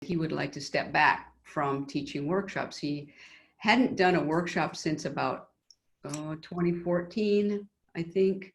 he would like to step back from teaching workshops. He hadn't done a workshop since about 2014, I think.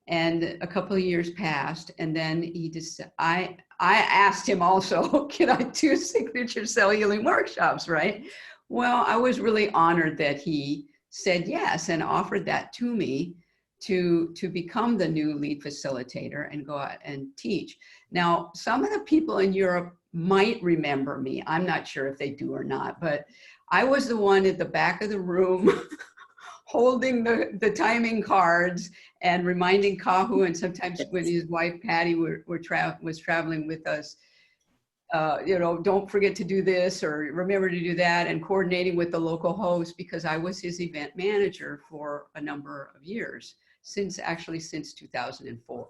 And a couple of years passed, and then he just, I asked him also, can I do signature cell healing workshops, right? Well, I was really honored that he said yes and offered that to me to become the new lead facilitator and go out and teach. Now, some of the people in Europe might remember me. I'm not sure if they do or not, but I was the one at the back of the room holding the timing cards and reminding Kahu, and sometimes when his wife Patty was traveling with us, don't forget to do this or remember to do that, and coordinating with the local host, because I was his event manager for a number of years, since 2004.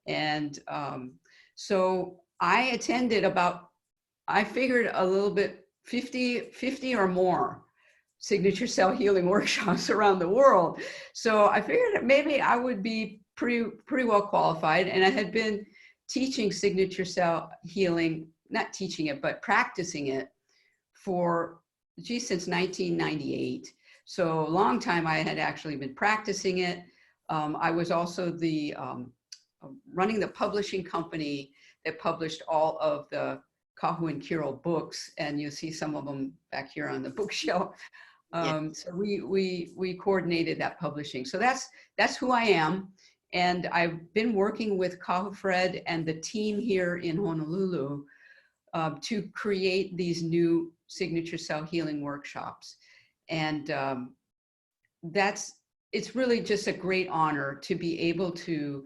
And so I attended I figured a little bit, 50 or more signature cell healing workshops around the world. So I figured that maybe I would be pretty well qualified. And I had been teaching signature cell healing, not teaching it, but practicing it since 1998. So a long time I had actually been practicing it. I was also running the publishing company that published all of the Kahu and Kirill books, and you see some of them back here on the bookshelf. So we coordinated that publishing. So that's who I am. And I've been working with Kahu Fred and the team here in Honolulu to create these new signature cell healing workshops. And it's really just a great honor to be able to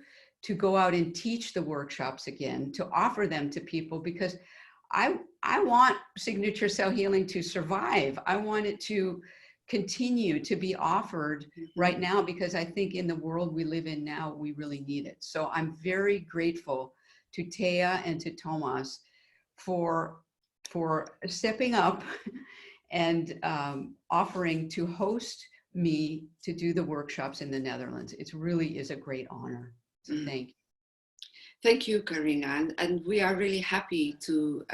go out and teach the workshops again, to offer them to people, because I want signature cell healing to survive. I want it to continue to be offered right now, because I think in the world we live in now, we really need it. So I'm very grateful to Thea and to Thomas for stepping up and offering to host me to do the workshops in the Netherlands. It really is a great honor. So thank you. Thank you, Karinna, and we are really happy to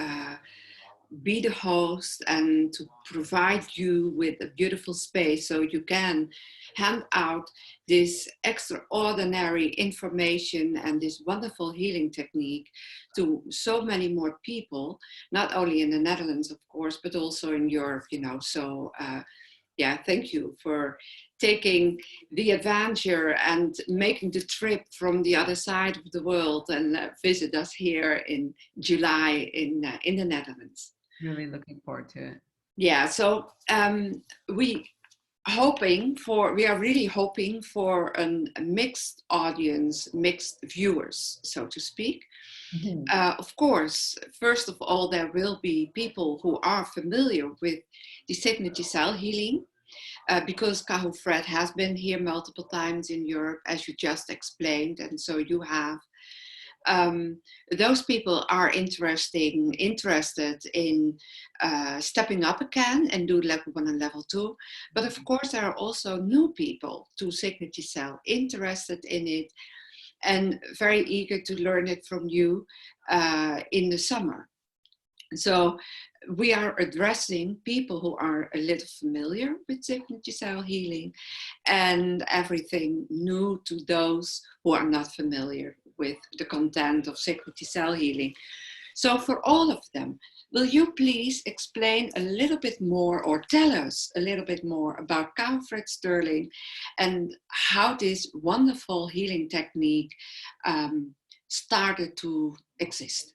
be the host and to provide you with a beautiful space so you can hand out this extraordinary information and this wonderful healing technique to so many more people, not only in the Netherlands, of course, but also in Europe, So thank you for taking the adventure and making the trip from the other side of the world and visit us here in July in the Netherlands. Really looking forward to it. Yeah, so we are really hoping for a mixed audience, mixed viewers, so to speak. Mm-hmm. Of course, first of all, there will be people who are familiar with the signature cell healing, because Kahu Fred has been here multiple times in Europe, as you just explained, and so you have. Those people are interested in stepping up again and do level 1 and level 2. But of course, there are also new people to signature cell, interested in it and very eager to learn it from you in the summer. So we are addressing people who are a little familiar with signature cell healing and everything new to those who are not familiar with the content of signature cell healing. So for all of them, will you please explain a little bit more or tell us a little bit more about Kahu Fred Sterling and how this wonderful healing technique started to exist?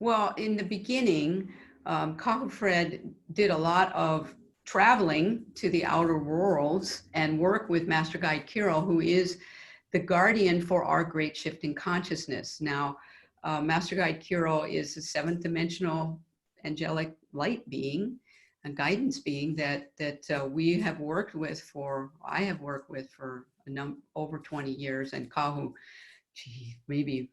Well, in the beginning, Kahu Fred did a lot of traveling to the outer worlds and work with Master Guide Kirill, who is the guardian for our great shifting consciousness. Now, Master Guide Kirill is a seventh dimensional angelic light being, a guidance being that we have worked with I have worked with for over 20 years, and Kahu, maybe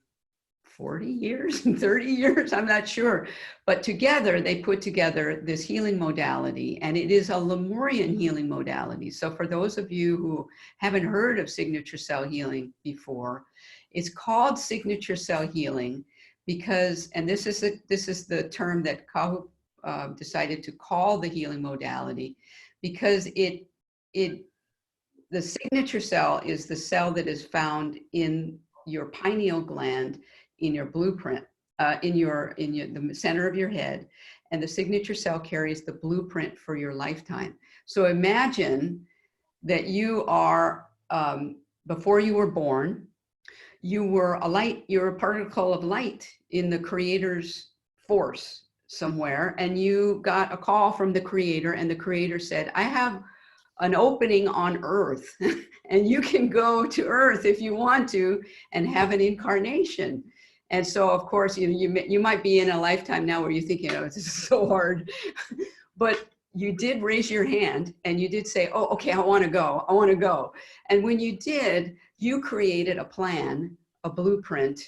40 years, 30 years, I'm not sure. But together, they put together this healing modality, and it is a Lemurian healing modality. So for those of you who haven't heard of signature cell healing before, it's called signature cell healing because, and this is the term that Kahu decided to call the healing modality, because the signature cell is the cell that is found in your pineal gland, in your blueprint, in the center of your head, and the signature cell carries the blueprint for your lifetime. So imagine that you are, before you were born, you were a light, you're a particle of light in the creator's force somewhere, and you got a call from the creator, and the creator said, I have an opening on earth and you can go to earth if you want to and have an incarnation. And so of course you might be in a lifetime now where you're thinking, oh, this is so hard, but you did raise your hand and you did say, oh, okay, I want to go. And when you did, you created a plan, a blueprint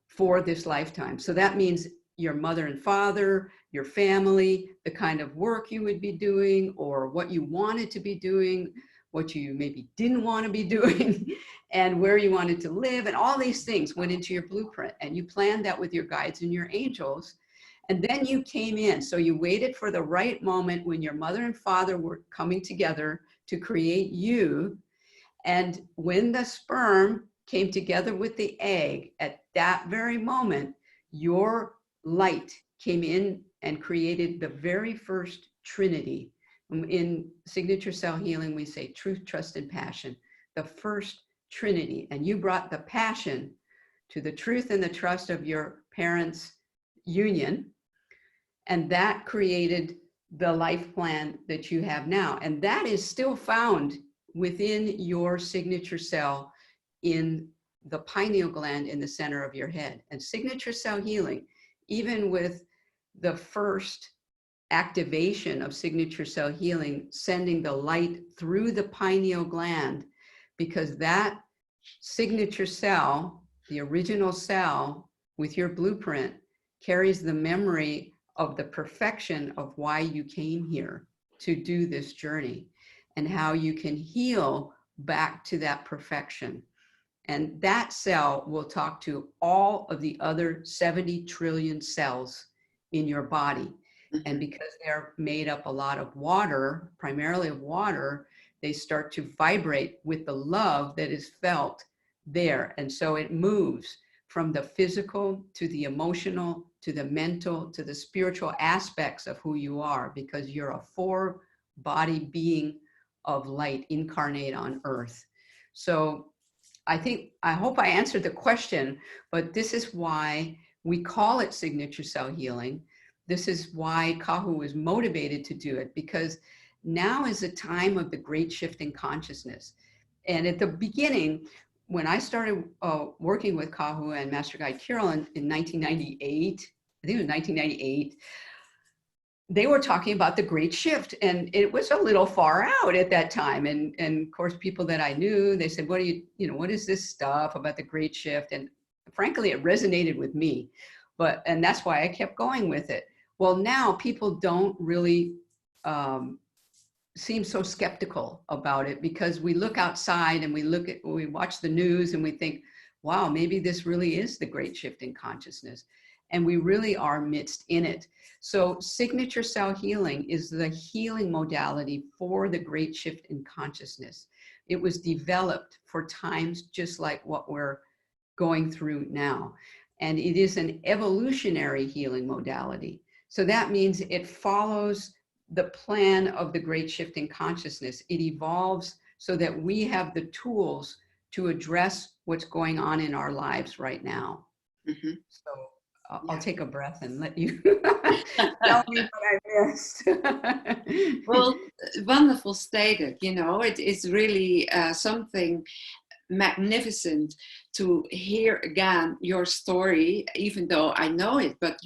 for this lifetime. So that means your mother and father, your family, the kind of work you would be doing, or what you wanted to be doing, what you maybe didn't want to be doing, and where you wanted to live, and all these things went into your blueprint. And you planned that with your guides and your angels. And then you came in. So you waited for the right moment when your mother and father were coming together to create you. And when the sperm came together with the egg, at that very moment, your light came in and created the very first Trinity. In signature cell healing, we say truth, trust, and passion, the first Trinity. And you brought the passion to the truth and the trust of your parents' union. And that created the life plan that you have now. And that is still found within your signature cell in the pineal gland in the center of your head. And signature cell healing, even with the first activation of signature cell healing, sending the light through the pineal gland, because that signature cell, the original cell with your blueprint, carries the memory of the perfection of why you came here to do this journey and how you can heal back to that perfection. And that cell will talk to all of the other 70 trillion cells in your body. And because they're made up a lot of water, primarily of water, they start to vibrate with the love that is felt there. And so it moves from the physical to the emotional, to the mental, to the spiritual aspects of who you are, because you're a 4-body being of light incarnate on earth. So I hope I answered the question, but this is why we call it signature cell healing. This is why Kahu was motivated to do it, because now is a time of the great shift in consciousness. And at the beginning, when I started working with Kahu and Master Guide Kirill in 1998, I think it was 1998, they were talking about the great shift, and it was a little far out at that time. And of course, people that I knew, they said, what is this stuff about the great shift? And frankly, it resonated with me, and that's why I kept going with it. Well, now people don't really seem so skeptical about it, because we look outside and we watch the news and we think, wow, maybe this really is the great shift in consciousness. And we really are midst in it. So signature cell healing is the healing modality for the great shift in consciousness. It was developed for times just like what we're going through now. And it is an evolutionary healing modality. So that means it follows the plan of the great shift in consciousness. It evolves so that we have the tools to address what's going on in our lives right now. Mm-hmm. So I'll take a breath and let you tell me what I missed. Well, wonderful stated. It is really something magnificent to hear again your story, even though I know it. But,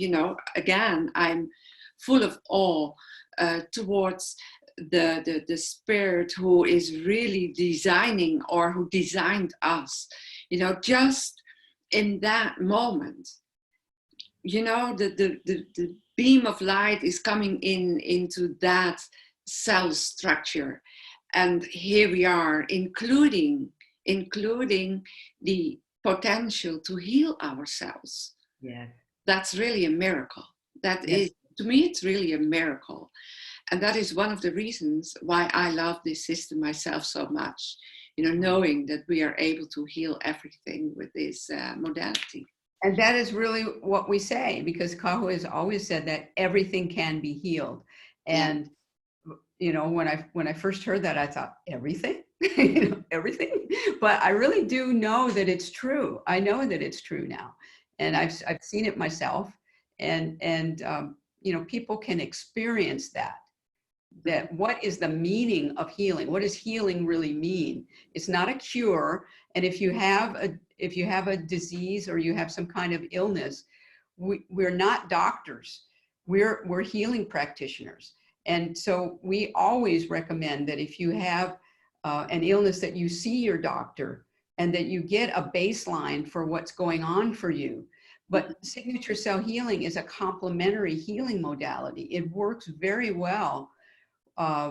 again, I'm full of awe towards the spirit who is really designing, or who designed us, just in that moment. The beam of light is coming into that cell structure. And here we are, including the potential to heal ourselves. Yeah. that's really a miracle. That Yes. is, to me, it's really a miracle. And that is one of the reasons why I love this system myself so much, knowing that we are able to heal everything with this modality. And that is really what we say, because Kahu has always said that everything can be healed. Yeah. And when I first heard that, I thought, everything, everything. But I really do know that it's true. I know that it's true now, and I've seen it myself. And people can experience that. That what is the meaning of healing? What does healing really mean? It's not a cure. And if you have a disease or you have some kind of illness, we're not doctors. We're healing practitioners. And so we always recommend that if you have an illness, that you see your doctor and that you get a baseline for what's going on for you. But signature cell healing is a complementary healing modality. It works very well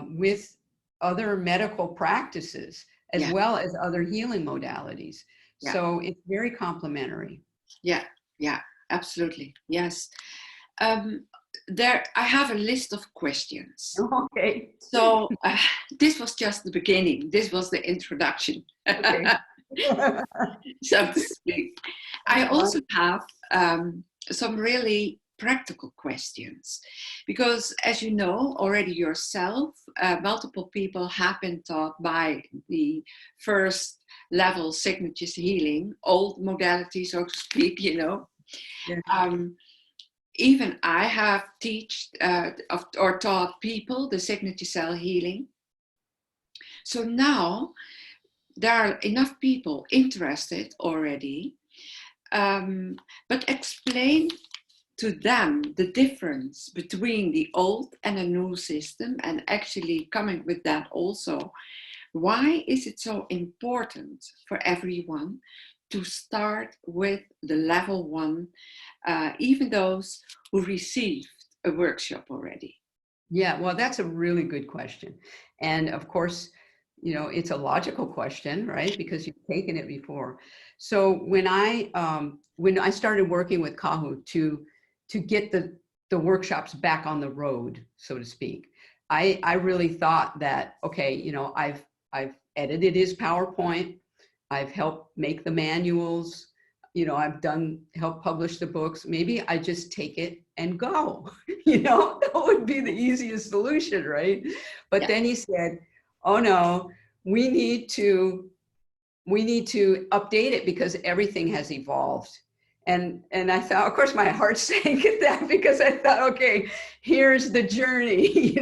with other medical practices as well as other healing modalities. Yeah. So it's very complementary. Yeah, absolutely. Yes. I have a list of questions. Okay. So this was just the beginning. This was the introduction, Okay. so to speak. I also have some really practical questions, because as you know already yourself, multiple people have been taught by the first level signatures healing, old modality, so to speak, Yeah. Even I have or taught people the signature cell healing. So now there are enough people interested already, but explain to them the difference between the old and the new system, and actually coming with that also, why is it so important for everyone to start with the level 1, even those who received a workshop already? Yeah, well, that's a really good question. And of course, it's a logical question, right? Because you've taken it before. So when I started working with Kahu to get the workshops back on the road, so to speak, I really thought that, okay, I've edited his PowerPoint, I've helped make the manuals, I've helped publish the books. Maybe I just take it and go, that would be the easiest solution, right? But then he said, oh no, we need to update it because everything has evolved. And I thought, of course, my heart sank at that, because I thought, okay, here's the journey,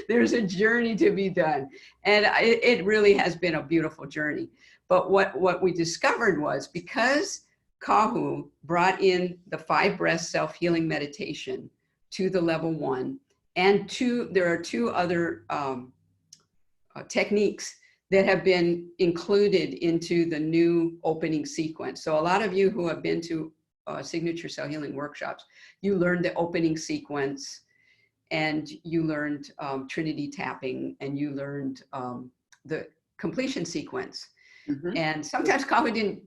there's a journey to be done. And it really has been a beautiful journey. But what we discovered was, because Kahu brought in the 5 breath self-healing meditation to the level 1, and there are 2 other techniques that have been included into the new opening sequence. So a lot of you who have been to signature cell healing workshops, you learned the opening sequence, and you learned Trinity tapping, and you learned the completion sequence. Mm-hmm. And sometimes Kahu didn't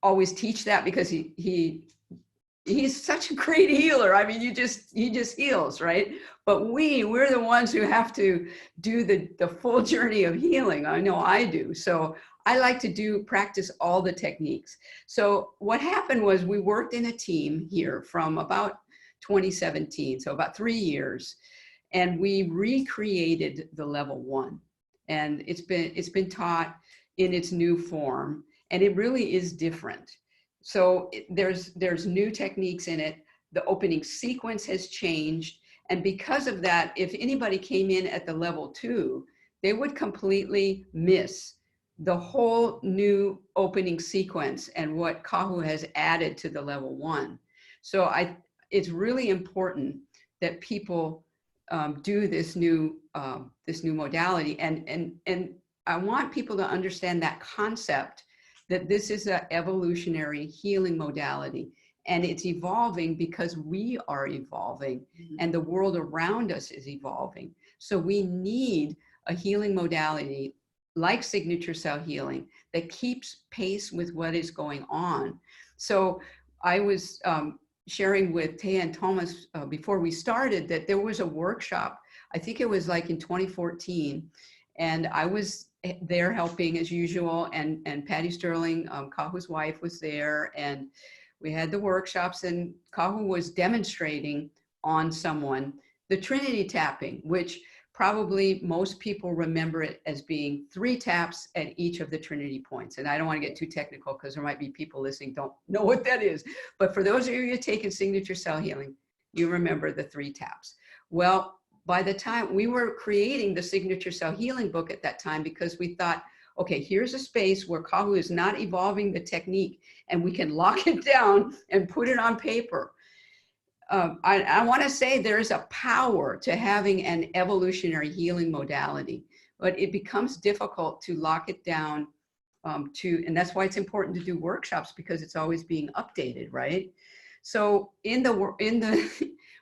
always teach that, because he's such a great healer. I mean, he just heals, right? But we're the ones who have to do the full journey of healing. I know I do. So I like to practice all the techniques. So what happened was, we worked in a team here from about 2017, so about 3 years, and we recreated the level 1, and it's been taught in its new form, and it really is different. So there's new techniques in it. The opening sequence has changed. And because of that, if anybody came in at the level 2, they would completely miss the whole new opening sequence and what Kahu has added to the level 1. So it's really important that people do this new modality. And I want people to understand that concept, that this is an evolutionary healing modality, and it's evolving because we are evolving, and the world around us is evolving. So we need a healing modality like signature cell healing that keeps pace with what is going on. So I was sharing with Thea and Thomas before we started that there was a workshop, I think it was like in 2014, and I was there helping as usual, and Patty Sterling, Kahu's wife, was there, and we had the workshops, and Kahu was demonstrating on someone the Trinity tapping, which probably most people remember it as being 3 taps at each of the Trinity points. And I don't want to get too technical because there might be people listening don't know what that is. But for those of you who taken signature cell healing, you remember the 3 taps. Well, by the time we were creating the signature cell healing book at that time, because we thought, okay, here's a space where Kahu is not evolving the technique and we can lock it down and put it on paper. I want to say there is a power to having an evolutionary healing modality, but it becomes difficult to lock it down and that's why it's important to do workshops, because it's always being updated, right? So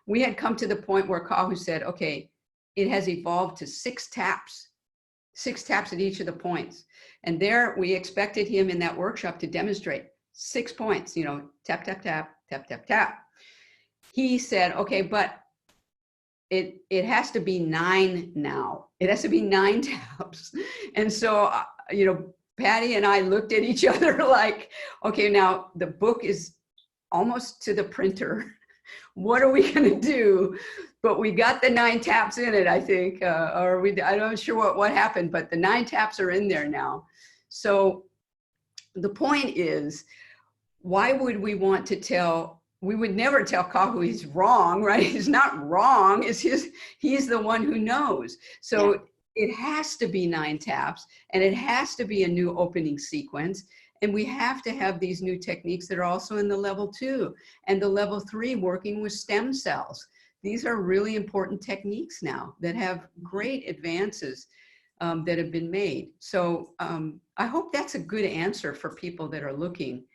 we had come to the point where Kahu said, okay, it has evolved to 6 taps at each of the points. And there we expected him in that workshop to demonstrate 6 points, tap, tap, tap, tap, tap, tap. He said, okay, but it has to be 9 now. It has to be 9 taps. And so, Patty and I looked at each other like, okay, now the book is almost to the printer. What are we going to do? But we got the 9 taps in it, I think, I'm not sure what happened, but the 9 taps are in there now. So the point is, why would we want to we would never tell Kahu he's wrong, right? He's not wrong. He's the one who knows. So yeah. It has to be 9 taps, and it has to be a new opening sequence. And we have to have these new techniques that are also in the level 2 and the level 3 working with stem cells. These are really important techniques now that have great advances that have been made. So I hope that's a good answer for people that are looking.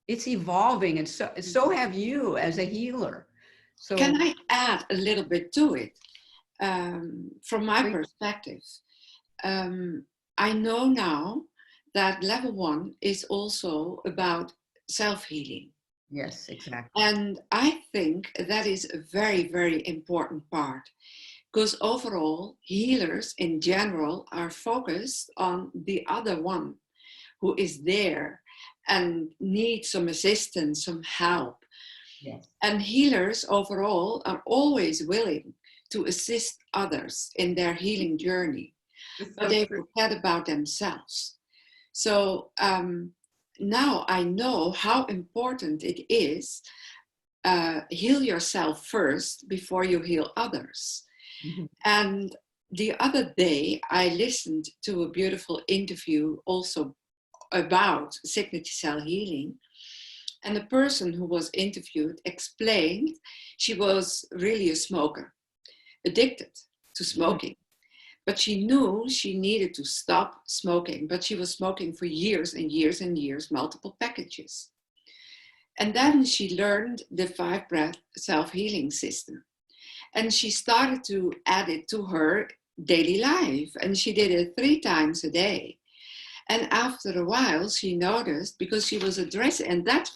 It's evolving, and so have you as a healer. So can I add a little bit to it? From my perspective, I know now that level 1 is also about self-healing. Yes, exactly. And I think that is a very, very important part, because overall healers in general are focused on the other one who is there and needs some assistance, some help. Yes. And healers overall are always willing to assist others in their healing journey, but they forget about themselves. So now I know how important it is. Heal yourself first before you heal others. Mm-hmm. And the other day I listened to a beautiful interview also about signature cell healing, and the person who was interviewed explained she was really a smoker, addicted to smoking. But she knew she needed to stop smoking, but she was smoking for years and years and years, multiple packages. And then she learned the 5-breath self-healing system. And she started to add it to her daily life. And she did it 3 times a day. And after a while, she noticed, because she was addressing, and that's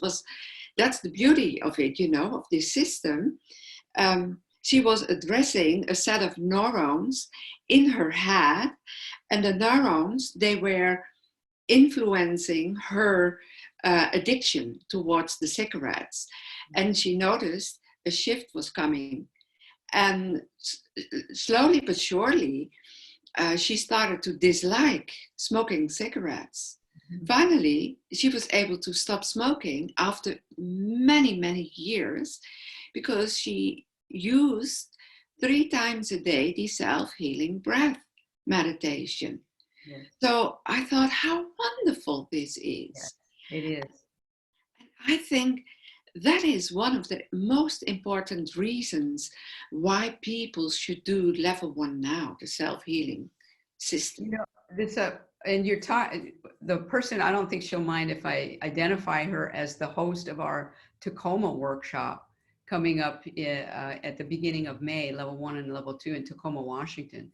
the beauty of it, of this system. She was addressing a set of neurons in her head, and the neurons, they were influencing her addiction towards the cigarettes. And she noticed a shift was coming. And slowly but surely, she started to dislike smoking cigarettes. Mm-hmm. Finally, she was able to stop smoking after many, many years, because she used 3 times a day the self-healing breath meditation. Yes. So I thought, how wonderful this is. Yes, it is. And I think that is one of the most important reasons why people should do level 1 now, the self-healing system. And the person, I don't think she'll mind if I identify her as the host of our Tacoma workshop coming up at the beginning of May, level 1 and level 2 in Tacoma, Washington.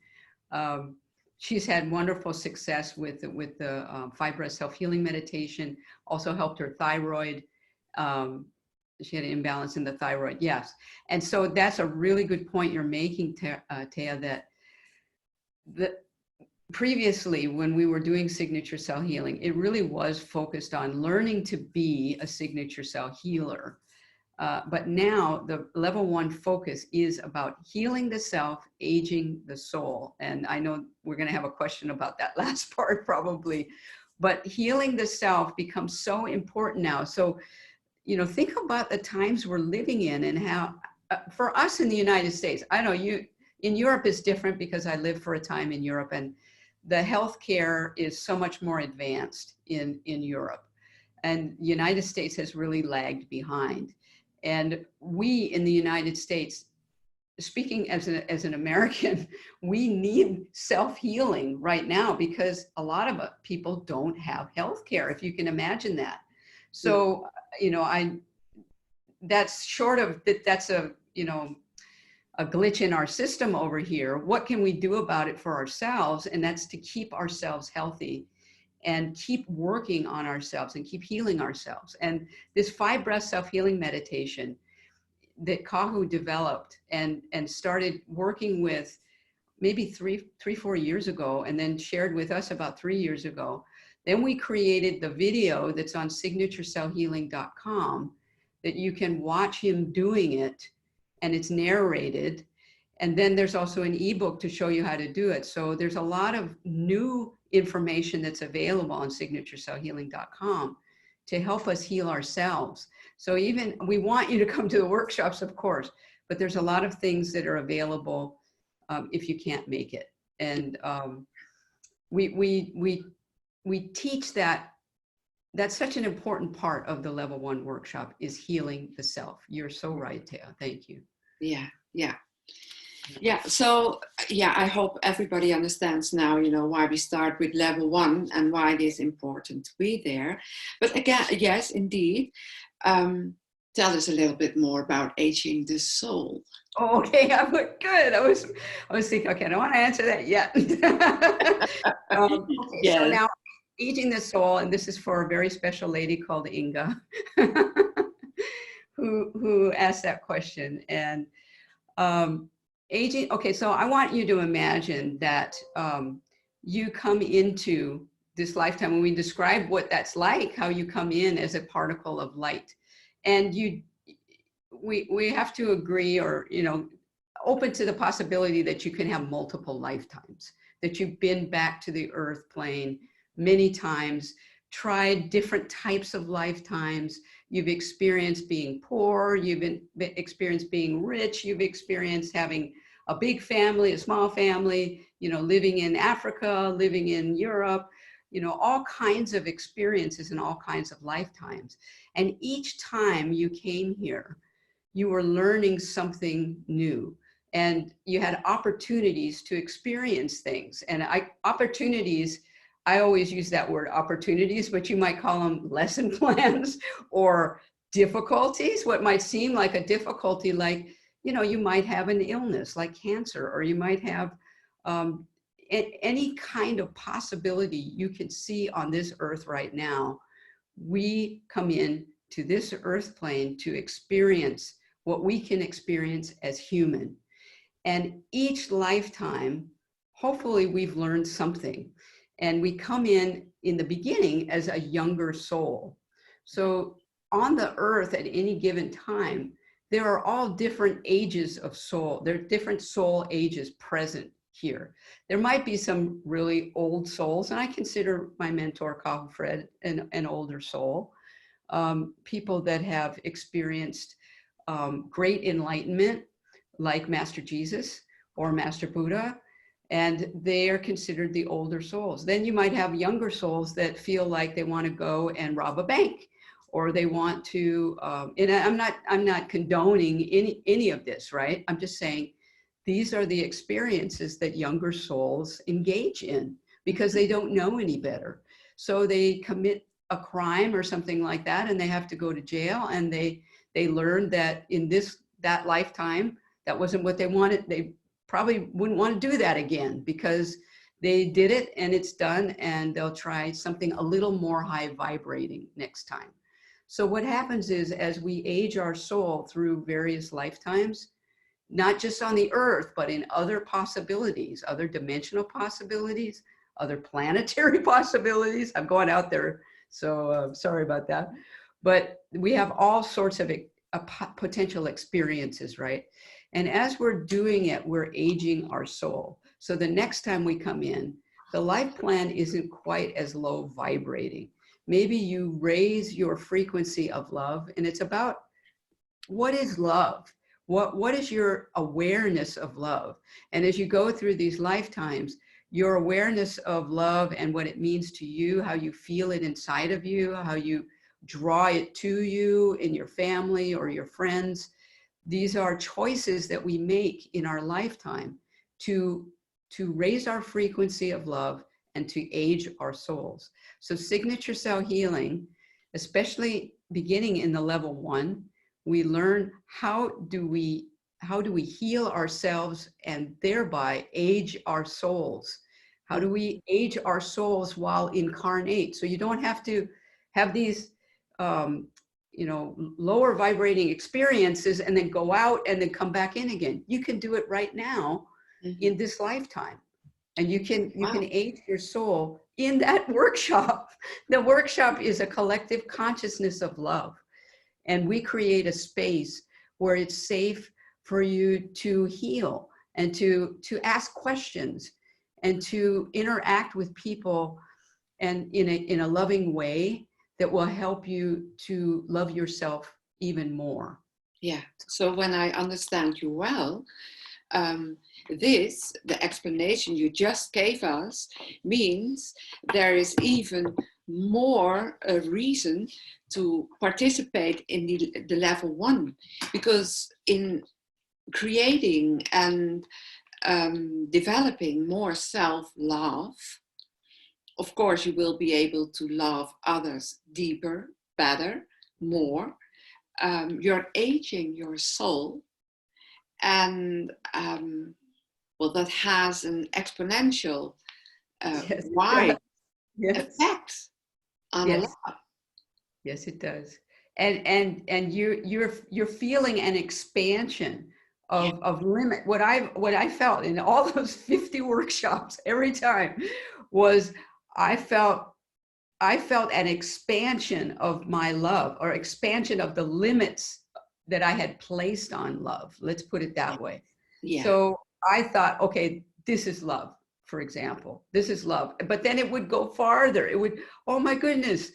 She's had wonderful success with the 5-breath self-healing meditation, also helped her thyroid. she had an imbalance in the thyroid. Yes. And so that's a really good point you're making, Thea, that previously when we were doing signature cell healing, it really was focused on learning to be a signature cell healer. But now the level 1 focus is about healing the self, aging the soul. And I know we're going to have a question about that last part probably, but healing the self becomes so important now. So, you know, think about the times we're living in and how, for us in the United States, I know in Europe is different because I lived for a time in Europe, and the healthcare is so much more advanced in Europe. And the United States has really lagged behind. And we in the United States, speaking as an American, we need self-healing right now because a lot of people don't have health care, if you can imagine that. So, you know, that's short of that, that's a, you know, a glitch in our system over here. What can we do about it for ourselves? And that's to keep ourselves healthy and keep working on ourselves and keep healing ourselves. And this 5 breath self-healing meditation that Kahu developed and started working with maybe 3-4 years ago, and then shared with us about 3 years ago. Then we created the video that's on signaturecellhealing.com that you can watch him doing it, and it's narrated. And then there's also an ebook to show you how to do it. So there's a lot of new information that's available on signaturecellhealing.com to help us heal ourselves. So even, we want you to come to the workshops, of course, but there's a lot of things that are available if you can't make it. And we teach that. That's such an important part of the level 1 workshop, is healing the self. You're so right, Thea. Thank you. Yeah. So, I hope everybody understands now, you know, why we start with level 1 and why it is important to be there. But again, yes, indeed. Tell us a little bit more about aging the soul. Oh, okay, I'm good. I was thinking, okay, I don't want to answer that yet. Okay, Yes. So now aging the soul, and this is for a very special lady called Inga, who asked that question. And aging, okay, so I want you to imagine that you come into this lifetime, when we describe what that's like, how you come in as a particle of light. And we have to agree, or, you know, open to the possibility that you can have multiple lifetimes, that you've been back to the earth plane many times, tried different types of lifetimes. You've experienced being poor, you've experienced being rich, you've experienced having a big family, a small family, you know, living in Africa, living in Europe, you know, all kinds of experiences and all kinds of lifetimes. And each time you came here, you were learning something new, and you had opportunities to experience things. And opportunities, I always use that word opportunities, but you might call them lesson plans or difficulties. What might seem like a difficulty, like, you know, you might have an illness like cancer, or you might have any kind of possibility you can see on this earth right now. We come in to this earth plane to experience what we can experience as human. And each lifetime, hopefully we've learned something. And we come in the beginning as a younger soul. So on the earth at any given time, there are all different ages of soul. There are different soul ages present here. There might be some really old souls, and I consider my mentor, Kahu Fred, an older soul. People that have experienced great enlightenment, like Master Jesus or Master Buddha, and they are considered the older souls. Then you might have younger souls that feel like they want to go and rob a bank, or they want to, and I'm not condoning any of this, right? I'm just saying these are the experiences that younger souls engage in because they don't know any better. So they commit a crime or something like that, and they have to go to jail, and they learn that in that lifetime, that wasn't what they wanted. They probably wouldn't want to do that again because they did it and it's done, and they'll try something a little more high vibrating next time. So what happens is, as we age our soul through various lifetimes, not just on the earth, but in other possibilities, other dimensional possibilities, other planetary possibilities. I'm going out there, so sorry about that. But we have all sorts of potential experiences, right? And as we're doing it, we're aging our soul. So the next time we come in, the life plan isn't quite as low vibrating. Maybe you raise your frequency of love, and it's about, what is love? What is your awareness of love? And as you go through these lifetimes, your awareness of love and what it means to you, how you feel it inside of you, how you draw it to you in your family or your friends, these are choices that we make in our lifetime to raise our frequency of love and to age our souls. So signature cell healing, especially beginning in the level 1, we learn how do we heal ourselves and thereby age our souls. How do we age our souls while incarnate? So you don't have to have these lower vibrating experiences and then go out and then come back in again. You can do it right now in this lifetime. And you can age your soul in that workshop. The workshop is a collective consciousness of love. And we create a space where it's safe for you to heal and to ask questions and to interact with people and in a loving way that will help you to love yourself even more. Yeah. So when I understand you well, the explanation you just gave us means there is even more a reason to participate in the level 1, because in creating and developing more self-love, of course you will be able to love others deeper, better, more. You're aging your soul, and that has an exponential wide effect on a lot. Yes, it does. And you're feeling an expansion of limit. What I felt in all those 50 workshops every time was I felt an expansion of my love, or expansion of the limits that I had placed on love. Let's put it that way. Yeah. So I thought, okay, this is love, for example. This is love. But then it would go farther. It would, oh my goodness.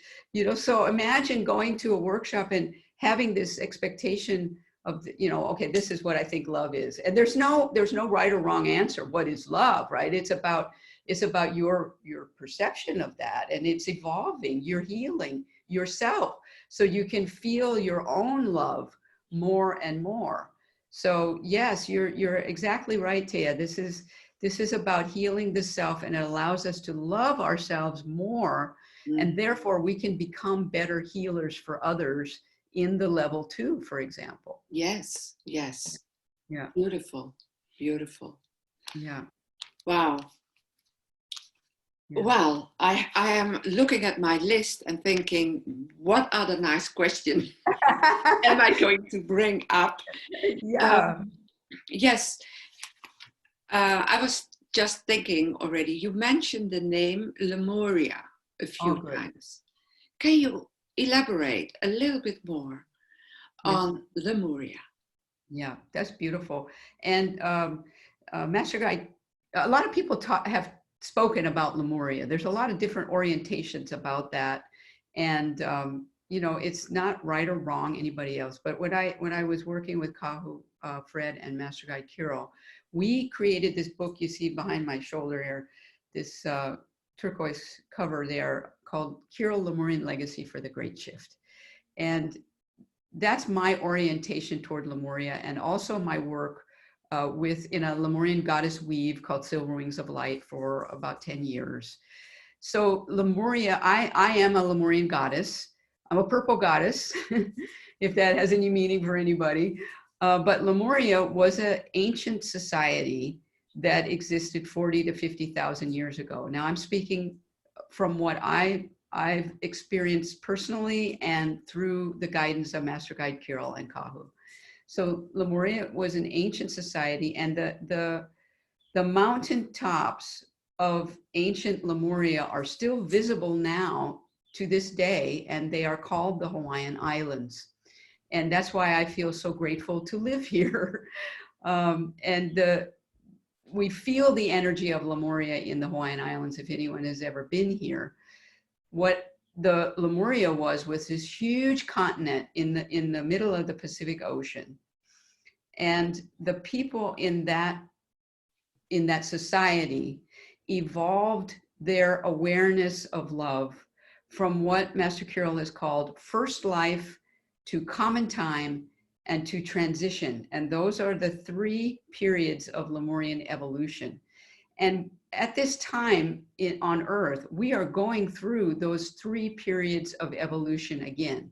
So imagine going to a workshop and having this expectation of, okay, this is what I think love is. And there's no right or wrong answer. What is love, right? It's about your perception of that, and it's evolving. You're healing yourself so you can feel your own love more and more. So yes, you're exactly right, Thea. This is about healing the self, and it allows us to love ourselves more, and therefore we can become better healers for others in the level 2, for example. Yes. Yeah. Beautiful. Yeah. Wow. Yeah. Well, I am looking at my list and thinking, what other nice question am I going to bring up? Yeah. Yes. I was just thinking already, you mentioned the name Lemuria a few times. Can you elaborate a little bit more on Lemuria? Yeah, that's beautiful. And Master Guy, a lot of people have spoken about Lemuria. There's a lot of different orientations about that. And, it's not right or wrong anybody else. But when I was working with Kahu Fred and Master Guy Kirill, we created this book you see behind my shoulder here, this turquoise cover there, called Kirill Lemurian Legacy for the Great Shift. And that's my orientation toward Lemuria, and also my work in a Lemurian goddess weave called Silver Wings of Light for about 10 years. So Lemuria, I am a Lemurian goddess. I'm a purple goddess, if that has any meaning for anybody. But Lemuria was an ancient society that existed 40 to 50,000 years ago. Now I'm speaking from what I I've experienced personally and through the guidance of Master Guide Kirill and Kahu. So Lemuria was an ancient society, and the mountain tops of ancient Lemuria are still visible now to this day, and they are called the Hawaiian Islands. And that's why I feel so grateful to live here. We feel the energy of Lemuria in the Hawaiian Islands, if anyone has ever been here. What the Lemuria was this huge continent in the middle of the Pacific Ocean. And the people in that society evolved their awareness of love from what Master Kirill has called first life to common time and to transition. And those are the 3 periods of Lemurian evolution. And at this time on Earth, we are going through those 3 periods of evolution again.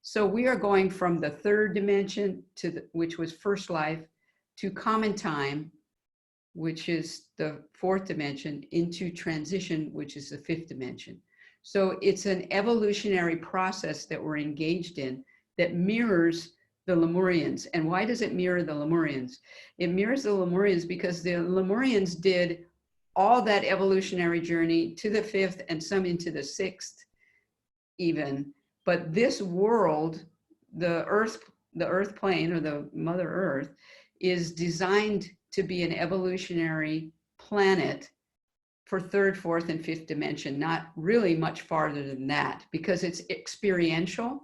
So we are going from the 3rd dimension which was first life, to common time, which is the 4th dimension, into transition, which is the 5th dimension. So it's an evolutionary process that we're engaged in that mirrors the Lemurians. And why does it mirror the Lemurians? It mirrors the Lemurians because the Lemurians did all that evolutionary journey to the 5th and some into the 6th even. But this world, the earth plane, or the Mother Earth, is designed to be an evolutionary planet for 3rd, 4th, and 5th dimension, not really much farther than that, because it's experiential.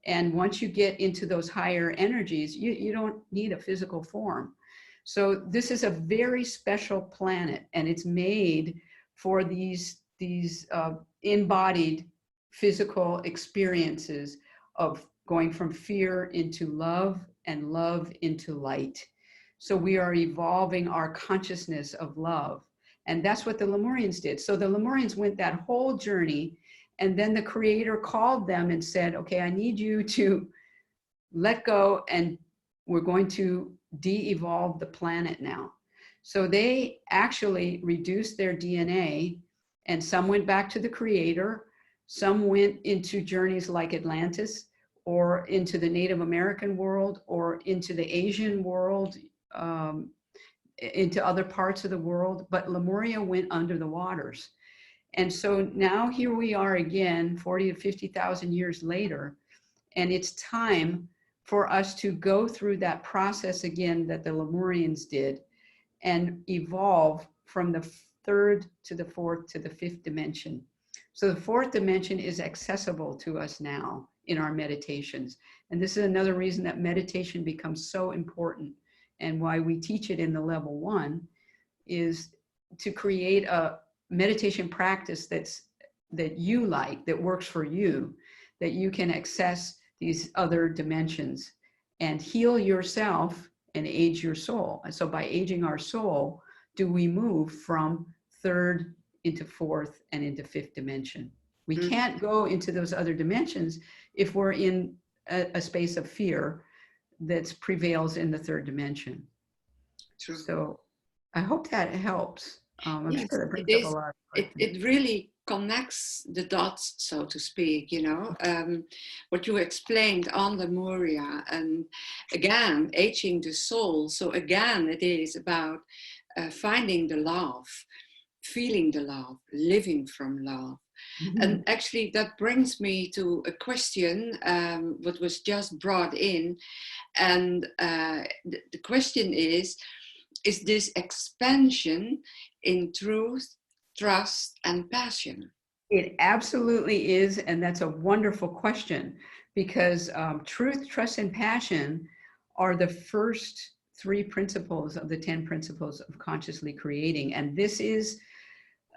And once you get into those higher energies, you don't need a physical form. So this is a very special planet, and it's made for these embodied physical experiences of going from fear into love and love into light. So we are evolving our consciousness of love. And that's what the Lemurians did. So the Lemurians went that whole journey, and then the Creator called them and said, okay, I need you to let go, and we're going to de-evolve the planet now. So they actually reduced their DNA, and some went back to the Creator, some went into journeys like Atlantis, or into the Native American world, or into the Asian world, into other parts of the world, but Lemuria went under the waters. And so now here we are again, 40 to 50,000 years later, and it's time for us to go through that process again that the Lemurians did and evolve from the 3rd to the 4th to the 5th dimension. So the 4th dimension is accessible to us now in our meditations. And this is another reason that meditation becomes so important, and why we teach it in the level 1 is to create a meditation practice that you like, that works for you, that you can access these other dimensions and heal yourself and age your soul. And so by aging our soul, do we move from 3rd into 4th and into 5th dimension. We can't go into those other dimensions if we're in a space of fear that prevails in the 3rd dimension. True. So I hope that helps. I'm Yes, sure that brings up a lot. It really connects the dots, so to speak, you know, what you explained on Lemuria, and again, aging the soul. So again, it is about finding the love, feeling the love, living from love. Mm-hmm. And actually that brings me to a question what was just brought in, and the question is this expansion in truth, trust, and passion? It absolutely is, and that's a wonderful question, because truth, trust, and passion are the first 3 principles of the 10 principles of consciously creating. And this is,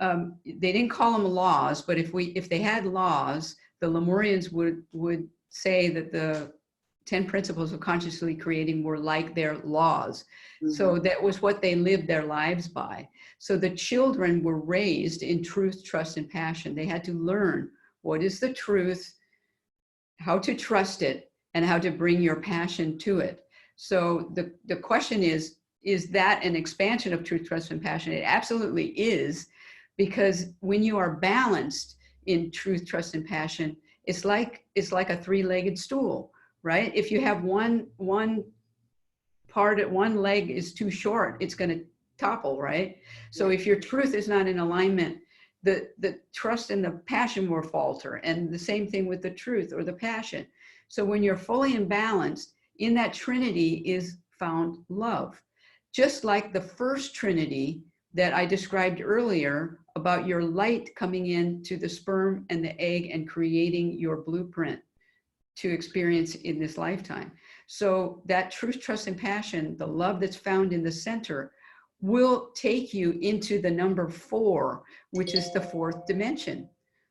they didn't call them laws, but if they had laws, the Lemurians would say that the 10 principles of consciously creating were like their laws. Mm-hmm. So that was what they lived their lives by. So the children were raised in truth, trust, and passion. They had to learn what is the truth, how to trust it, and how to bring your passion to it. So the question is that an expansion of truth, trust, and passion? It absolutely is, because when you are balanced, in truth, trust, and passion, it's like a three-legged stool, right? If you have one leg is too short, it's going to topple, right? So if your truth is not in alignment, the trust and the passion will falter, and the same thing with the truth or the passion. So when you're fully imbalanced, in that trinity is found love. Just like the first trinity that I described earlier about your light coming into the sperm and the egg and creating your blueprint to experience in this lifetime. So that truth, trust, and passion, the love that's found in the center, will take you into the number 4, which is the 4th dimension.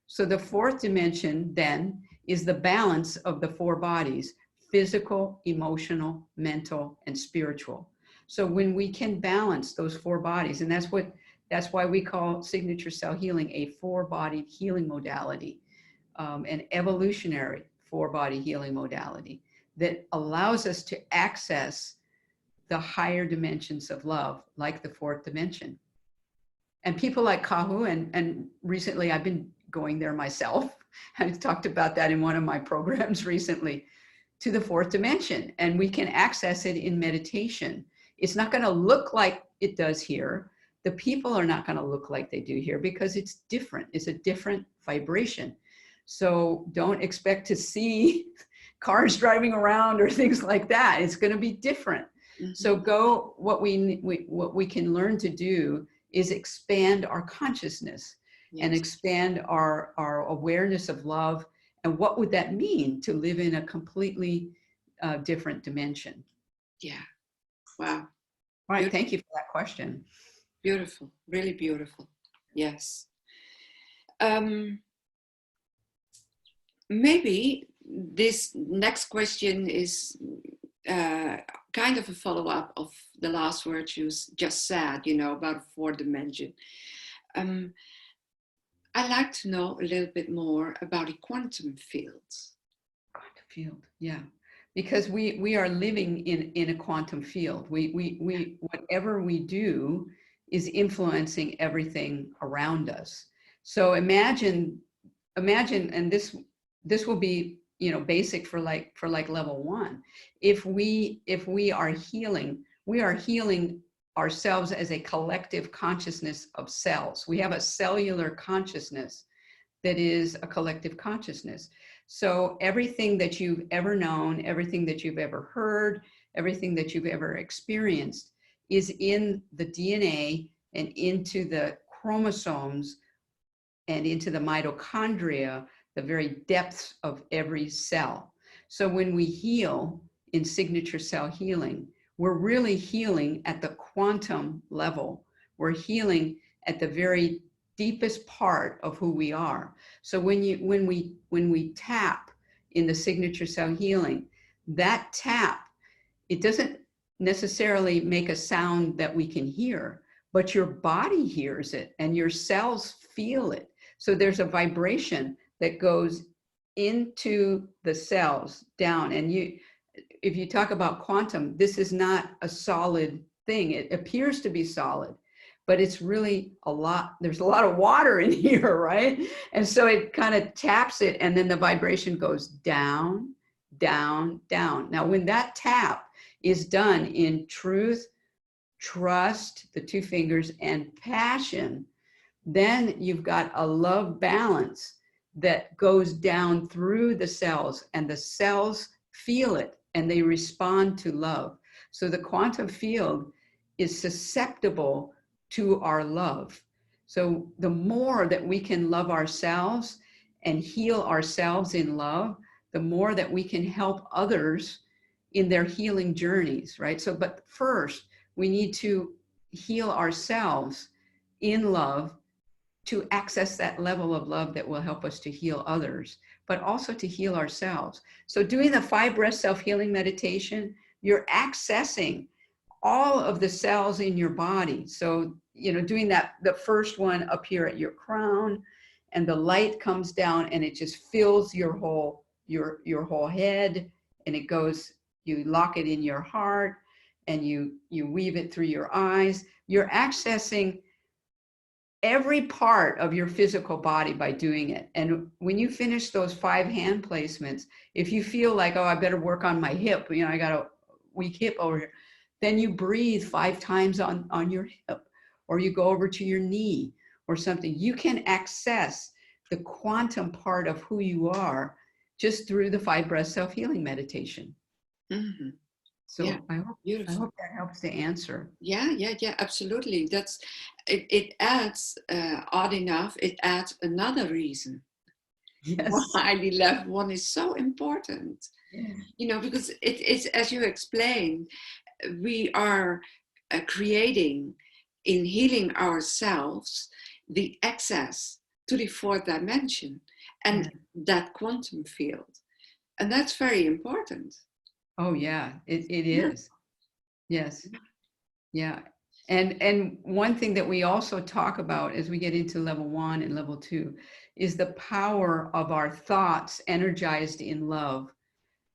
So the 4th dimension then is the balance of the 4 bodies: physical, emotional, mental, and spiritual. So when we can balance those 4 bodies, and that's why we call signature cell healing a 4-bodied healing modality, an evolutionary 4-body healing modality that allows us to access the higher dimensions of love, like the 4th dimension. And people like Kahu, and recently I've been going there myself. I talked about that in one of my programs recently, to the 4th dimension, and we can access it in meditation. It's not going to look like it does here. The people are not going to look like they do here because it's different. It's a different vibration. So don't expect to see cars driving around or things like that. It's going to be different. Mm-hmm. So what we can learn to do is expand our consciousness. Yes. And expand our awareness of love. And what would that mean to live in a completely different dimension? Yeah. Wow. All right. Beautiful. Thank you for that question. Beautiful. Really beautiful. Yes. Maybe this next question is kind of a follow-up of the last words you just said, about a 4th dimension. I'd like to know a little bit more about the quantum field. Quantum field, yeah. Because we are living in a quantum field. We whatever we do is influencing everything around us. So imagine, and this will be basic for like level 1. If we are healing, we are healing ourselves as a collective consciousness of cells. We have a cellular consciousness that is a collective consciousness. So everything that you've ever known, everything that you've ever heard, everything that you've ever experienced is in the DNA and into the chromosomes and into the mitochondria, the very depths of every cell. So when we heal in signature cell healing, we're really healing at the quantum level. We're healing at the very deepest part of who we are. So when we tap in the signature cell healing, that tap, it doesn't necessarily make a sound that we can hear, but your body hears it and your cells feel it. So there's a vibration that goes into the cells down. And if you talk about quantum, this is not a solid thing. It appears to be solid, but it's really there's a lot of water in here, right? And so it kind of taps it, and then the vibration goes down, down, down. Now, when that tap is done in truth, trust, the 2 fingers, and passion, then you've got a love balance that goes down through the cells, and the cells feel it and they respond to love. So the quantum field is susceptible to our love. So the more that we can love ourselves and heal ourselves in love, the more that we can help others in their healing journeys, right? So, but first we need to heal ourselves in love to access that level of love that will help us to heal others, but also to heal ourselves. So doing the 5 breath self-healing meditation, you're accessing all of the cells in your body. So, doing that, the first one up here at your crown, and the light comes down and it just fills your whole head, and it goes, you lock it in your heart, and you weave it through your eyes. You're accessing every part of your physical body by doing it. And when you finish those 5 hand placements, if you feel like, oh, I better work on my hip, you know, I got a weak hip over here, then you breathe 5 times on your hip, or you go over to your knee or something. You can access the quantum part of who you are just through the 5 breath self-healing meditation. Mm-hmm. So Yeah, I beautiful. hope that helps to answer. Yeah, absolutely. That's it adds odd enough, it adds another reason Yes. why the left one is so important. Yeah. You know, because it's, as you explained, we are creating, in healing ourselves, the access to the 4th dimension and that quantum field. And that's very important. Oh yeah, it Yeah. is. Yes. Yeah. And one thing that we also talk about as we get into level 1 and level 2 is the power of our thoughts energized in love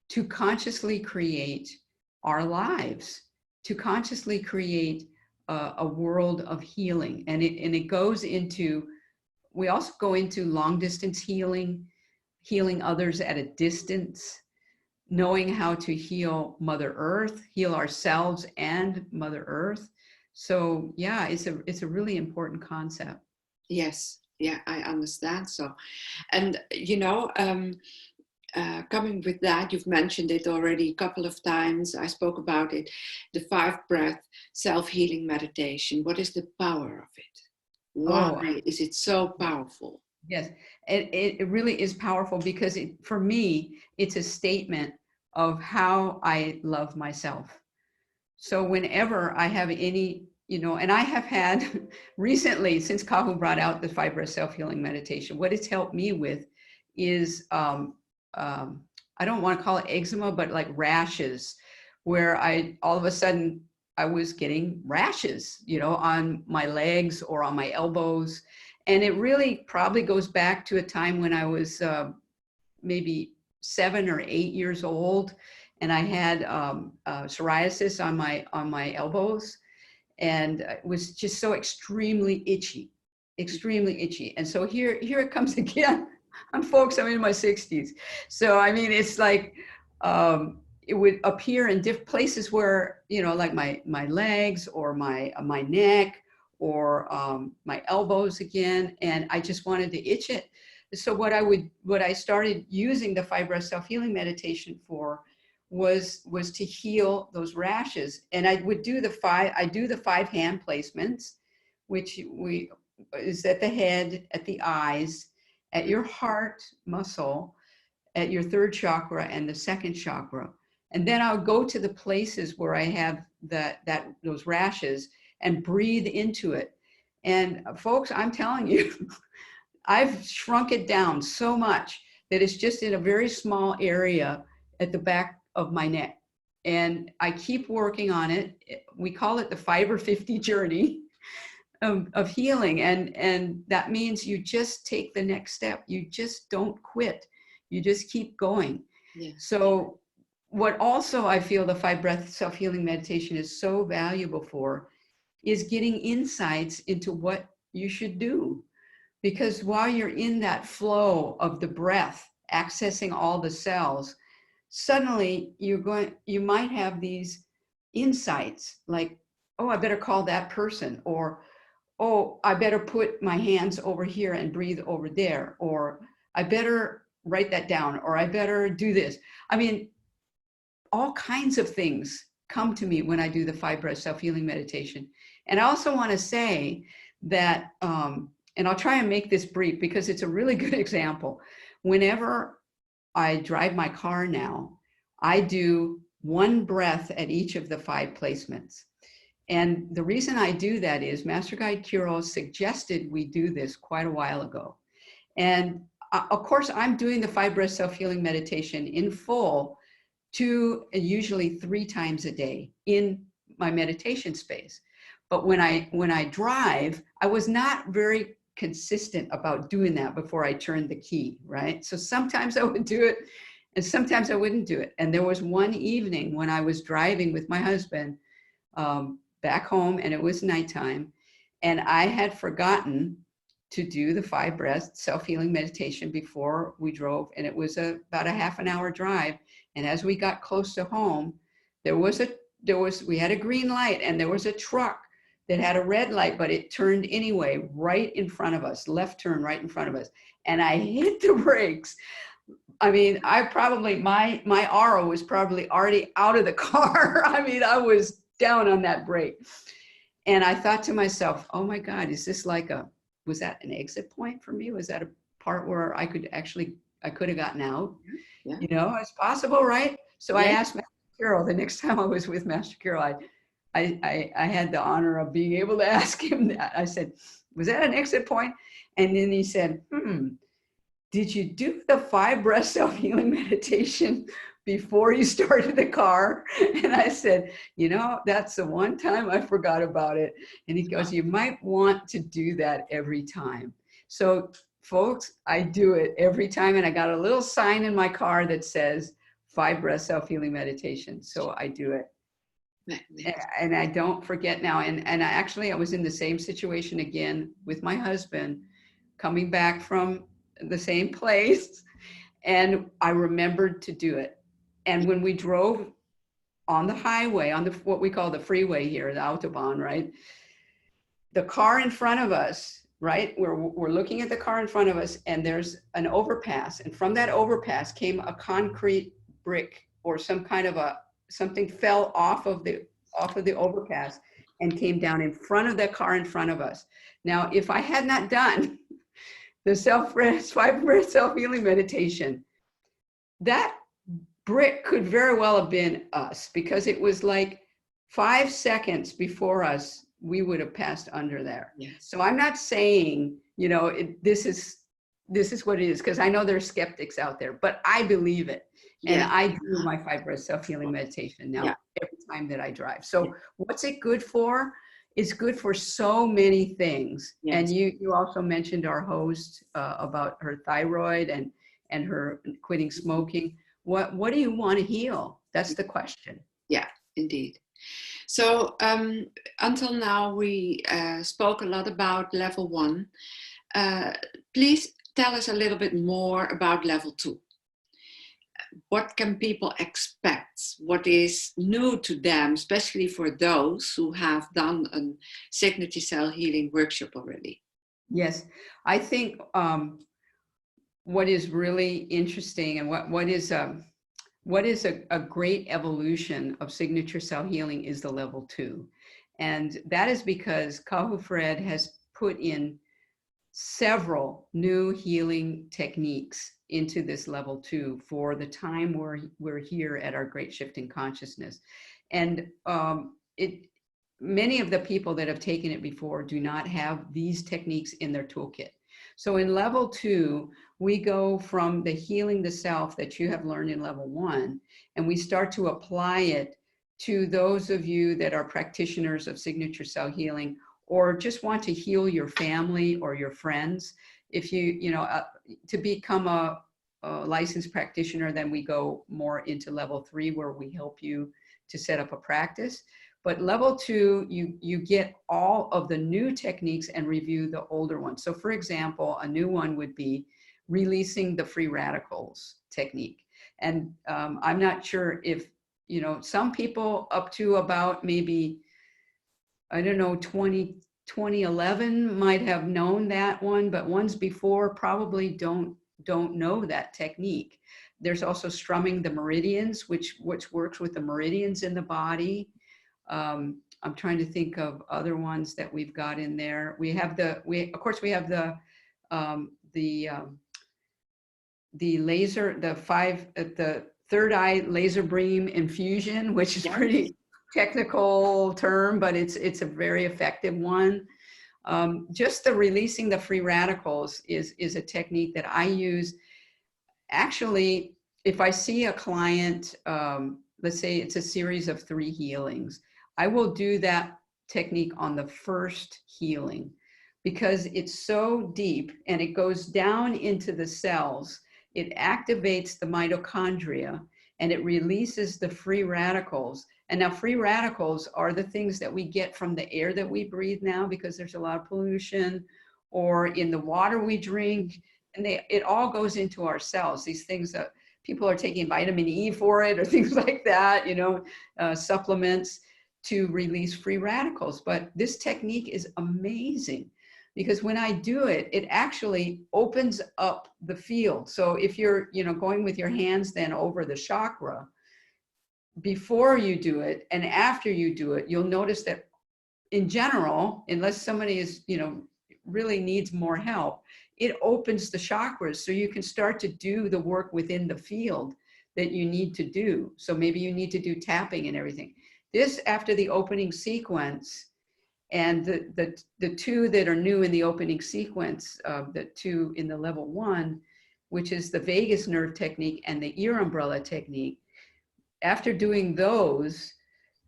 to consciously create our lives, to consciously create a world of healing. And it goes into, we also go into long distance healing, healing others at a distance, knowing how to heal Mother Earth, heal ourselves and Mother Earth. So yeah, it's a really important concept. Yes, yeah, I understand. So, and you know, coming with that, you've mentioned it already a couple of times. I spoke about it, the 5 breath self-healing meditation. What is the power of it? Why is it so powerful? Yes, it really is powerful because for me, it's a statement of how I love myself. So whenever I have any, you know, and I have had recently, since Kahu brought out the 5 breath self-healing meditation, what it's helped me with is, I don't want to call it eczema, but like rashes, where all of a sudden I was getting rashes, you know, on my legs or on my elbows. And it really probably goes back to a time when I was maybe 7 or 8 years old, and I had psoriasis on my elbows, and it was just so extremely itchy. And so here it comes again. I'm in my 60s, so I mean it's like it would appear in different places where, you know, like my legs or my neck or my elbows again, and I just wanted to itch it. So what I started using the 5 breath self-healing meditation for was to heal those rashes. And I would do the 5 hand placements, which is at the head, at the eyes, at your heart muscle, at your 3rd chakra and the 2nd chakra. And then I'll go to the places where I have those rashes and breathe into it. And folks, I'm telling you, I've shrunk it down so much that it's just in a very small area at the back of my neck. And I keep working on it. We call it the 5 or 50 journey of healing. And that means you just take the next step. You just don't quit. You just keep going. Yeah. So what also I feel the 5 breath self-healing meditation is so valuable for is getting insights into what you should do. Because while you're in that flow of the breath, accessing all the cells, suddenly you might have these insights like, oh, I better call that person, or, oh, I better put my hands over here and breathe over there, or I better write that down, or I better do this. I mean, all kinds of things come to me when I do the 5 breath self-healing meditation. And I also want to say that, and I'll try and make this brief because it's a really good example. Whenever I drive my car now, I do 1 breath at each of the 5 placements. And the reason I do that is Master Guide Kiro suggested we do this quite a while ago. And of course, I'm doing the 5 breath self-healing meditation in full 2 and usually 3 times a day in my meditation space. But when I drive, I was not very consistent about doing that before I turned the key, right? So sometimes I would do it and sometimes I wouldn't do it. And there was one evening when I was driving with my husband back home, and it was nighttime. And I had forgotten to do the 5 breath self-healing meditation before we drove. And it was about a half an hour drive. And as we got close to home, we had a green light and there was a truck that had a red light, but it turned anyway, right in front of us, left turn right in front of us. And I hit the brakes. I mean, my aura was probably already out of the car. I mean, I was down on that brake. And I thought to myself, oh my God, was that an exit point for me? Was that a part where I could have gotten out? Yeah. You know, it's possible, right? So I Yeah. asked Master Carroll the next time I was with Master Carroll, I had the honor of being able to ask him that. I said, was that an exit point? And then he said, did you do the 5 breath self-healing meditation before you started the car? And I said, you know, that's the one time I forgot about it. And he goes, you might want to do that every time. So folks, I do it every time. And I got a little sign in my car that says 5 breath self-healing meditation. So I do it. And I don't forget now. And I was in the same situation again with my husband, coming back from the same place, and I remembered to do it. And when we drove on the highway, on what we call the freeway here, the Autobahn, right? The car in front of us, right? We're looking at the car in front of us, and there's an overpass, and from that overpass came a concrete brick or something fell off of the overpass and came down in front of that car in front of us. Now, if I had not done the 5 breath self-healing meditation, that brick could very well have been us, because it was like 5 seconds before us, we would have passed under there. Yes. So I'm not saying, you know, this is what it is, because I know there's skeptics out there, but I believe it. And I do my 5 breath self-healing meditation now every time that I drive. So what's it good for? It's good for so many things. Yes. And you also mentioned our host about her thyroid and her quitting smoking. What do you want to heal? That's the question. Yeah, indeed. So until now, we spoke a lot about level 1. Please tell us a little bit more about level 2. What can people expect? What is new to them, especially for those who have done a signature cell healing workshop already? Yes, I think what is really interesting and what is a great evolution of signature cell healing is the level 2. And that is because Kahu Fred has put in several new healing techniques into this level 2 for the time we're here at our Great Shift in Consciousness. And many of the people that have taken it before do not have these techniques in their toolkit. So in level 2, we go from the healing the self that you have learned in level 1, and we start to apply it to those of you that are practitioners of signature cell healing, or just want to heal your family or your friends. If to become a licensed practitioner, then we go more into level 3, where we help you to set up a practice. But level 2, you get all of the new techniques and review the older ones. So for example, a new one would be releasing the free radicals technique. And I'm not sure if, some people up to about maybe, I don't know, 2011 might have known that one, but ones before probably don't know that technique. There's also strumming the meridians, which works with the meridians in the body. I'm trying to think of other ones that we've got in there. We have the laser, the third eye laser beam infusion, which is pretty technical term, but it's a very effective one. Just the releasing the free radicals is a technique that I use. Actually, if I see a client, let's say it's a series of 3 healings, I will do that technique on the first healing, because it's so deep and it goes down into the cells. It activates the mitochondria and it releases the free radicals And now free radicals are the things that we get from the air that we breathe now, because there's a lot of pollution, or in the water we drink, and it all goes into our cells. These things that people are taking vitamin E for it or things like that, supplements to release free radicals. But this technique is amazing, because when I do it, it actually opens up the field. So if you're, going with your hands then over the chakra, before you do it and after you do it, you'll notice that in general, unless somebody is, really needs more help, it opens the chakras so you can start to do the work within the field that you need to do. So maybe you need to do tapping and everything. This, after the opening sequence, and the two that are new in the opening sequence, the two in the level 1, which is the vagus nerve technique and the ear umbrella technique, after doing those,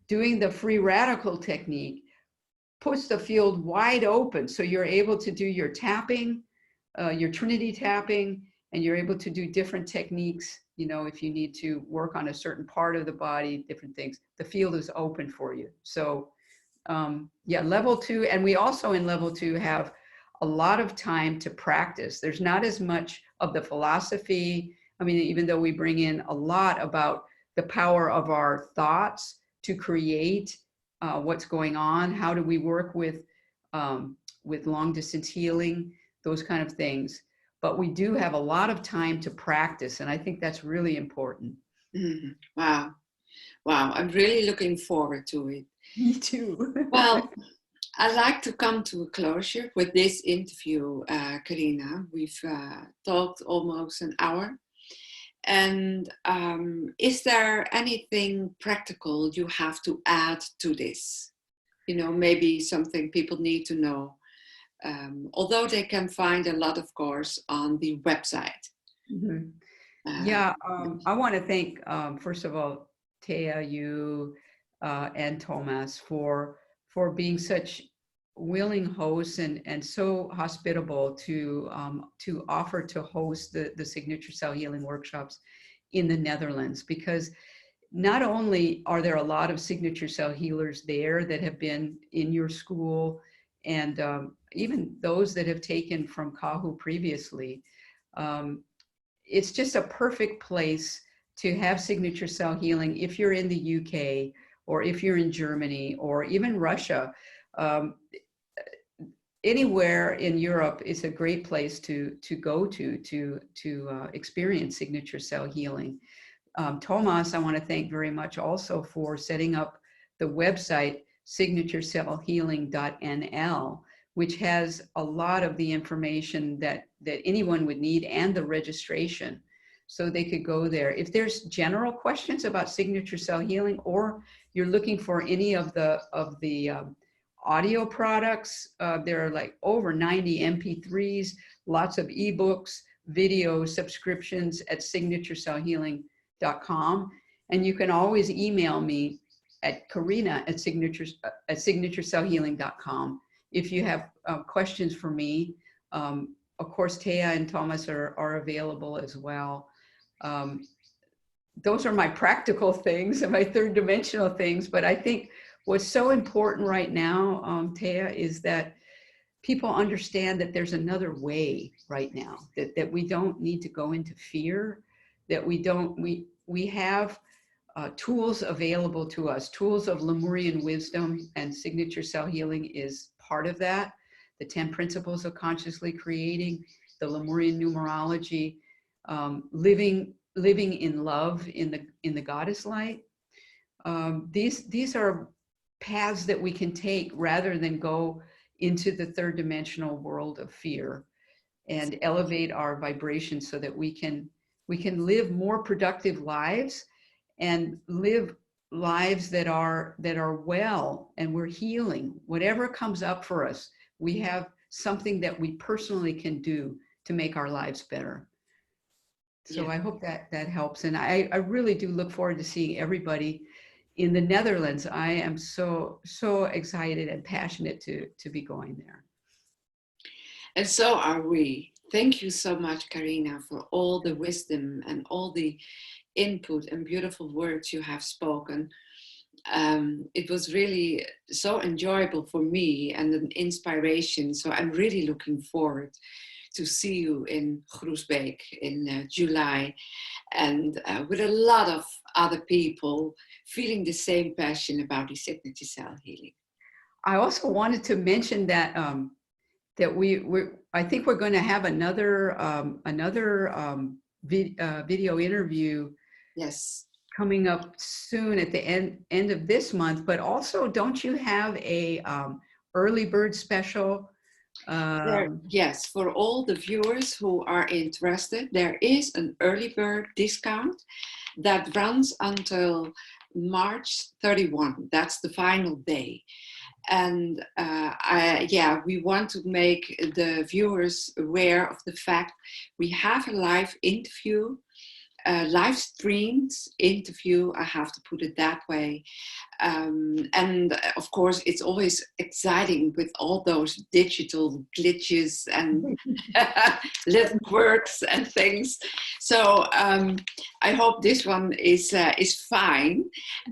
doing the free radical technique puts the field wide open. So you're able to do your tapping, your Trinity tapping, and you're able to do different techniques. If you need to work on a certain part of the body, different things, the field is open for you. So level 2. And we also in level 2 have a lot of time to practice. There's not as much of the philosophy. I mean, even though we bring in a lot about the power of our thoughts to create what's going on, how do we work with long distance healing, those kind of things. But we do have a lot of time to practice, and I think that's really important. Mm-hmm. Wow. I'm really looking forward to it. Me too. Well, I'd like to come to a closure with this interview, Karinna. We've talked almost an hour. And is there anything practical you have to add to this? Maybe something people need to know. Although they can find a lot, of course, on the website. Mm-hmm. I want to thank, first of all, Thea, you and Thomas for being such willing hosts and so hospitable to offer to host the signature cell healing workshops in the Netherlands, because not only are there a lot of signature cell healers there that have been in your school, and even those that have taken from Kahu previously, it's just a perfect place to have signature cell healing if you're in the UK, or if you're in Germany, or even Russia. Anywhere in Europe is a great place to go to experience signature cell healing. Thomas, I want to thank very much also for setting up the website signaturecellhealing.nl, which has a lot of the information that anyone would need, and the registration, so they could go there. If there's general questions about signature cell healing, or you're looking for any of the audio products, there are like over 90 MP3s, lots of ebooks, video subscriptions at signaturecellhealing.com. And you can always email me at Karinna@signaturecellhealing.com if you have questions for me. Of course, Thea and Thomas are available as well. Those are my practical things and my third dimensional things. But I think what's so important right now, Thea, is that people understand that there's another way right now, that we don't need to go into fear, that we have tools available to us, tools of Lemurian wisdom, and signature cell healing is part of that. The 10 principles of consciously creating, the Lemurian numerology, living in love in the goddess light. These are paths that we can take rather than go into the third dimensional world of fear, and elevate our vibration so that we can live more productive lives, and live lives that are well, and we're healing. Whatever comes up for us, we have something that we personally can do to make our lives better. So yeah. I hope that helps. And I really do look forward to seeing everybody in the Netherlands. I am so excited and passionate to be going there. And so are we. Thank you so much, Karinna, for all the wisdom and all the input and beautiful words you have spoken. it was really so enjoyable for me and an inspiration. So I'm really looking forward to see you in Groesbeek in July, and with a lot of other people feeling the same passion about the signature cell healing. I also wanted to mention that that I think we're going to have another video interview. Yes. Coming up soon at the end of this month, but also don't you have a early bird special? Yes, for all the viewers who are interested, there is an early bird discount that runs until March 31. That's the final day. And we want to make the viewers aware of the fact we have a live interview, live streamed interview, I have to put it that way. And of course, it's always exciting with all those digital glitches and little quirks and things. So I hope this one is fine,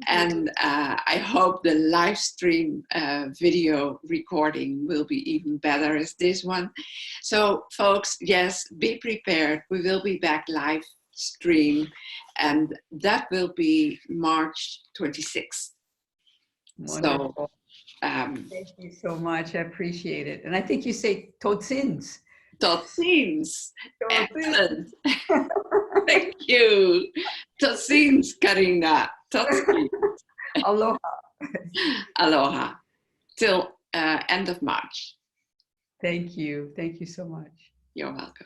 and I hope the live stream video recording will be even better as this one. So, folks, yes, be prepared. We will be back live stream, and that will be March 26th. Wonderful. So thank you so much. I appreciate it. And I think you say tot ziens. Tot ziens. Excellent. Thank you. Tot ziens, Karinna. Tot ziens. Aloha. Aloha. Till end of March. Thank you. Thank you so much. You're welcome.